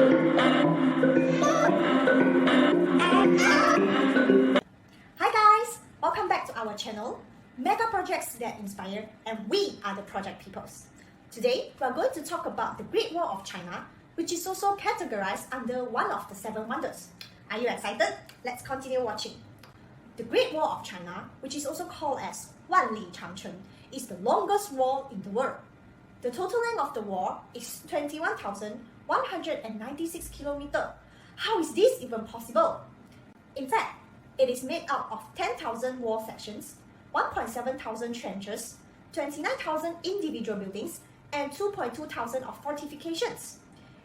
Hi guys! Welcome back to our channel, Megaprojects that inspire, and we are the project peoples. Today, we are going to talk about the Great Wall of China, which is also categorized under one of the 7 wonders. Are you excited? Let's continue watching. The Great Wall of China, which is also called as Wanli Changcheng, is the longest wall in the world. The total length of the wall is 21,196 kilometers. How is this even possible? In fact, it is made up of 10,000 wall sections, 1,700 trenches, 29,000 individual buildings, and 2,200 of fortifications.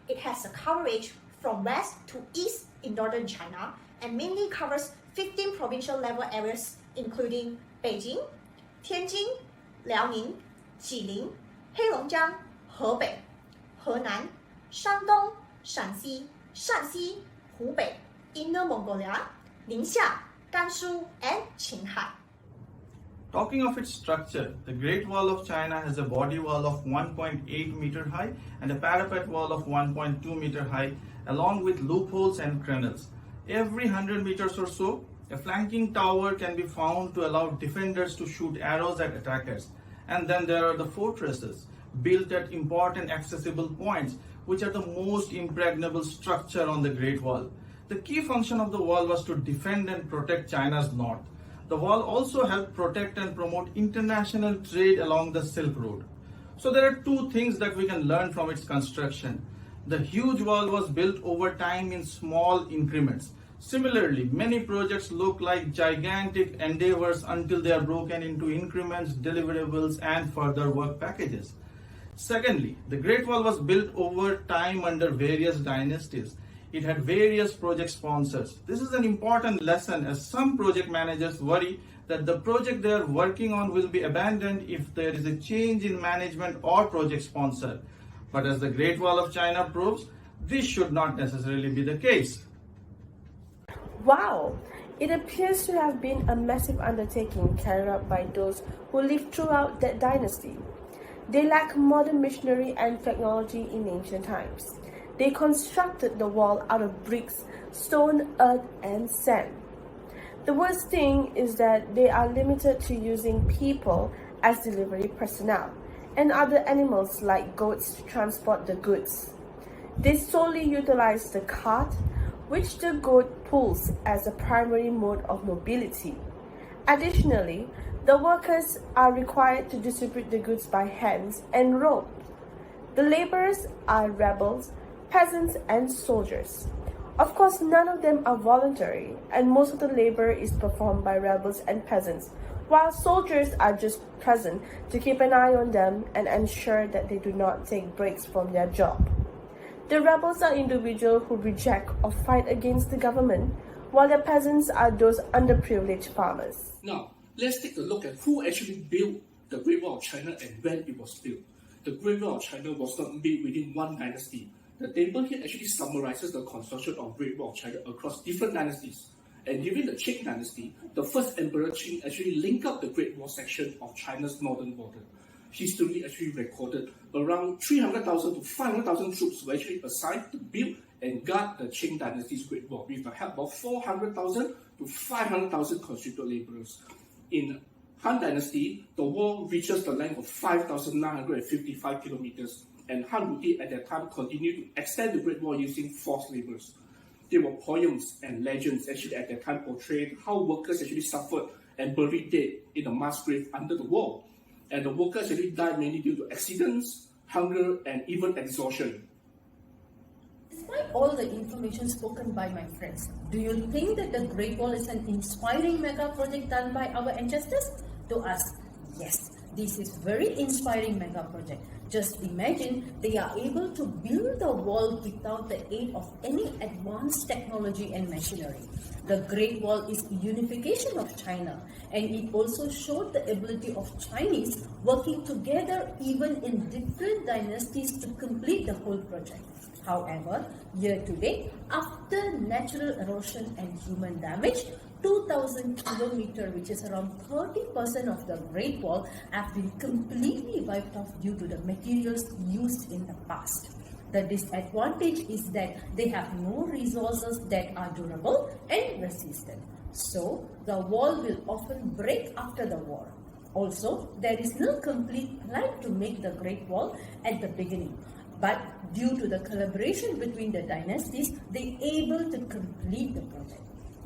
It has a coverage from west to east in northern China and mainly covers 15 provincial level areas including Beijing, Tianjin, Liaoning, Jilin, Heilongjiang, Hebei, Henan, Shandong, Shanxi, Shanxi, Hubei, Inner Mongolia, Ningxia, Gansu, and Qinghai. Talking of its structure, the Great Wall of China has a body wall of 1.8 meter high and a parapet wall of 1.2 meter high, along with loopholes and crenels. Every 100 meters or so, a flanking tower can be found to allow defenders to shoot arrows at attackers. And then there are the fortresses, built at important accessible points, which are the most impregnable structure on the Great Wall. The key function of the wall was to defend and protect China's north. The wall also helped protect and promote international trade along the Silk Road. So there are 2 things that we can learn from its construction. The huge wall was built over time in small increments. Similarly, many projects look like gigantic endeavors until they are broken into increments, deliverables, and further work packages. Secondly, the Great Wall was built over time under various dynasties. It had various project sponsors. This is an important lesson as some project managers worry that the project they are working on will be abandoned if there is a change in management or project sponsor. But as the Great Wall of China proves, this should not necessarily be the case. Wow! It appears to have been a massive undertaking carried out by those who lived throughout that dynasty. They lacked modern machinery and technology in ancient times. They constructed the wall out of bricks, stone, earth, and sand. The worst thing is that they are limited to using people as delivery personnel and other animals like goats to transport the goods. They solely utilize the cart, which the goat pulls as a primary mode of mobility. Additionally, the workers are required to distribute the goods by hands and rope. The laborers are rebels, peasants, and soldiers. Of course, none of them are voluntary, and most of the labor is performed by rebels and peasants, while soldiers are just present to keep an eye on them and ensure that they do not take breaks from their job. The rebels are individuals who reject or fight against the government, while the peasants are those underprivileged farmers. Now, let's take a look at who actually built the Great Wall of China and when it was built. The Great Wall of China was not built within one dynasty. The table here actually summarizes the construction of Great Wall of China across different dynasties. And during the Qing dynasty, the first Emperor Qing actually linked up the Great Wall section of China's northern border. History actually recorded around 300,000 to 500,000 troops were actually assigned to build and guard the Qing dynasty's Great Wall with the help of 400,000 to 500,000 conscripted laborers. In Han Dynasty, the wall reaches the length of 5,955 kilometers, and Han Wuti at that time continued to extend the Great Wall using forced labors. There were poems and legends actually at that time portrayed how workers actually suffered and buried dead in a mass grave under the wall. And the workers actually died mainly due to accidents, hunger, and even exhaustion. Despite all the information spoken by my friends, do you think that the Great Wall is an inspiring mega project done by our ancestors? To us, yes, this is very inspiring mega project. Just imagine they are able to build the wall without the aid of any advanced technology and machinery. The Great Wall is unification of China, and it also showed the ability of Chinese working together even in different dynasties to complete the whole project. However, year to date, after natural erosion and human damage, 2,000 kilometers, which is around 30% of the Great Wall, have been completely wiped off due to the materials used in the past. The disadvantage is that they have no resources that are durable and resistant. So, the wall will often break after the war. Also, there is no complete plan to make the Great Wall at the beginning. But due to the collaboration between the dynasties, they are able to complete the project.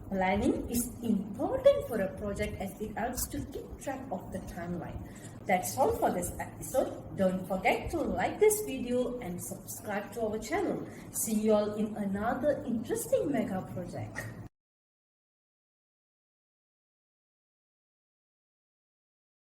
Planning is important for a project as it helps to keep track of the timeline. That's all for this episode. Don't forget to like this video and subscribe to our channel. See you all in another interesting mega project.